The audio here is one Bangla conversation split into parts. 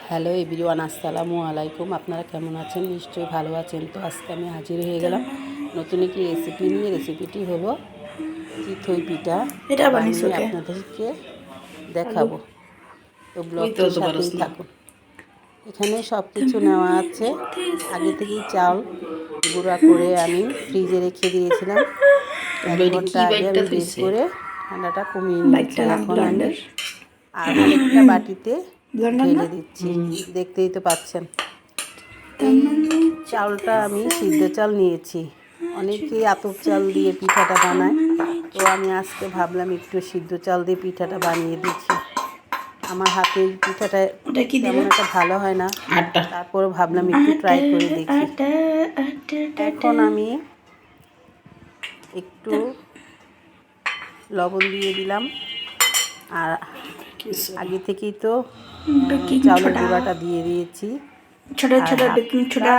হ্যালো এভরিওয়ান, আসসালামু আলাইকুম। আপনারা কেমন আছেন? নিশ্চয়ই ভালো আছেন। তো আজকে আমি হাজির হয়ে গেলাম নতুন একটি রেসিপি নিয়ে। রেসিপিটি হলো চিতই পিঠা বানিয়ে আপনাদেরকে দেখাবো। তো ব্লগটির সাথেই থাকুন। এখানে সব কিছু নেওয়া আছে। আগে থেকেই চাল গুঁড়া করে আমি ফ্রিজে রেখে দিয়েছিলাম। 1 ঘন্টা আগে আমি বের করে ঠান্ডাটা কমিয়ে নিয়েছি। এখন আমি আরেকটা বাটিতে ঢেলে দিচ্ছি। দেখতেই তো পাচ্ছেন। এই চালটা আমি সিদ্ধ চাল নিয়েছি। অনেকেই আতপ চাল দিয়ে পিঠাটা বানায়, তো আমি আজকে ভাবলাম একটু সিদ্ধ চাল দিয়ে পিঠাটা বানিয়ে দিচ্ছি। আমার হাতের পিঠাটা তেমন একটা ভালো হয় না, তারপরে ভাবলাম একটু ট্রাই করে দেখি। এখন আমি একটু লবণ দিয়ে দিলাম, আর আগে থেকেই তো চাউলের গুঁড়াটা দিয়ে দিয়েছি। ছোট ছোট বেকিং সোডা,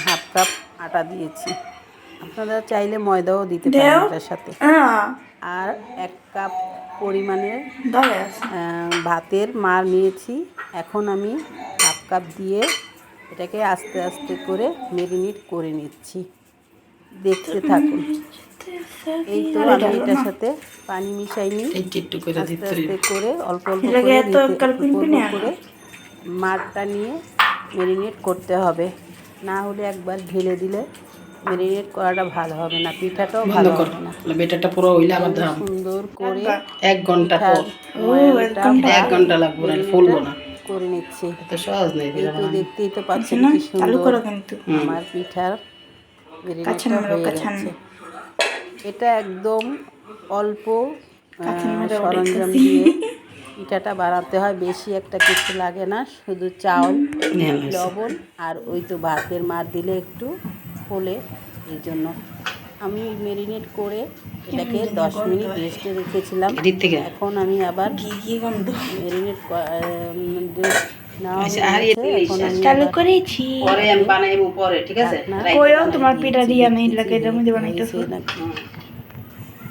হাফ কাপ আটা দিয়েছি। আপনারা চাইলে ময়দাও দিতে পারেন এটার সাথে। আর 1 কাপ পরিমাণের ভাতের মার নিয়েছি। এখন আমি হাফ কাপ দিয়ে এটাকে আস্তে আস্তে করে ম্যারিনেট করে নিচ্ছি। দেখতে থাকুন। এই তো আমি এটার সাথে পানি মিশাইনি, আস্তে আস্তে করে অল্প অল্প করে মারটা নিয়ে ম্যারিনেট করতে হবে। না হলে একবার ঢেলে দিলে ম্যারিনেট করাটা ভালো হবে না, পিঠাটাও ভালো হবে না। বেটাটা পুরো হইলে আবার সুন্দর করে 1 ঘন্টা পর 1 ঘন্টা লাগবে, না ফুলবো না করে নিচ্ছি। এত সহজ নেই। এই তো দেখতেই তো পাচ্ছেন কি সুন্দর আমার পিঠার ম্যারিনেটটা হয়ে গেছে। এটা একদম অল্প সরঞ্জাম দিয়ে পিঠাটা বানাতে হয়, বেশি একটা কিছু লাগে না। শুধু চাউল, লবণ আর ওই তো ভাতের মার দিলে একটু ফোলে। এই জন্য আমি ম্যারিনেট করে এটাকে 10 মিনিট রেস্টে রেখেছিলাম। এখন আমি আবার ম্যারিনেট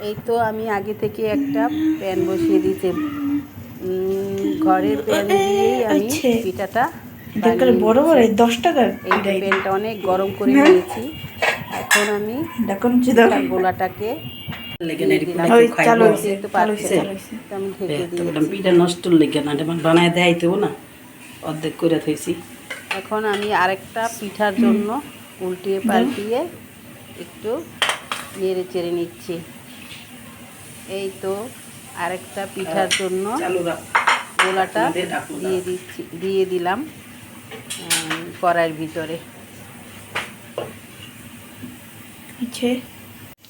এই তো আমি আগে থেকে একটা প্যান বসিয়ে দিয়েছি। ঘরের প্যান দিয়েই আমি পিঠাটা বড় বড় 10 টাকার এই প্যানটা অনেক গরম করে নিয়েছি। এখন আমি গোলাটাকে পিঠা নষ্ট লেগে না, বানায় দেখাইতে না, অর্ধেক করে থইছি। এখন আমি আরেকটা পিঠার জন্য উল্টিয়ে পাল্টিয়ে একটু নেড়ে চেড়ে নিচ্ছি। এই তো আরেকটা পিঠার জন্য গোলাটা দিয়ে দিলাম কড়াইয়ের ভিতরে।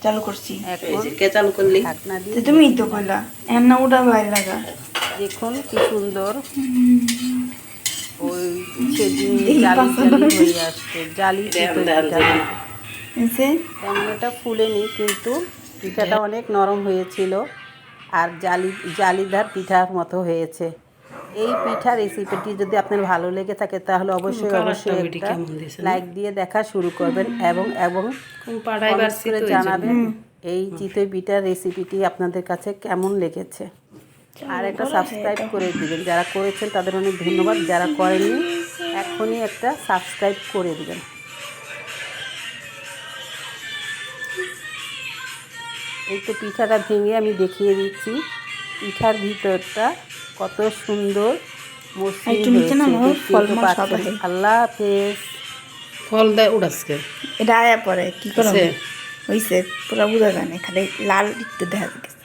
চালু করছি। এখন চালু করলি ঢাকনা দিয়ে তুমি তো কইলা এন্না উড়া ভাই লাগা। দেখুন কি সুন্দর ওই জালি হয়ে আসছে। জালি তেমন এটা ফুলেনি, কিন্তু পিঠাটা অনেক নরম হয়েছিল আর জালিদার পিঠার মতো হয়েছে। এই পিঠা রেসিপিটি যদি আপনার ভালো লেগে থাকে তাহলে অবশ্যই একটা লাইক দিয়ে দেখা শুরু করবেন এবং জানাবেন এই চিতই পিঠার রেসিপিটি আপনাদের কাছে কেমন লেগেছে। আর একটা সাবস্ক্রাইব করে দিবেন। যারা করেছেন তাদের অনেক ধন্যবাদ, যারা করেননি এখনই একটা সাবস্ক্রাইব করে দিবেন। এই তো পিঠাটা ভেঙে আমি দেখিয়ে দিচ্ছি পিঠার ভিতরটা কত সুন্দর মসৃণ হয়েছে। আল্লাহ হাফেজ। ফল দেয় উড়াসকে এটা আয়া পরে কি করে হইছে পুরো বুঝা যায় না, খালি লাল একটু দেখা যাচ্ছে।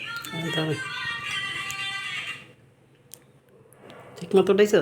ঠিক মতো উঠাইছ।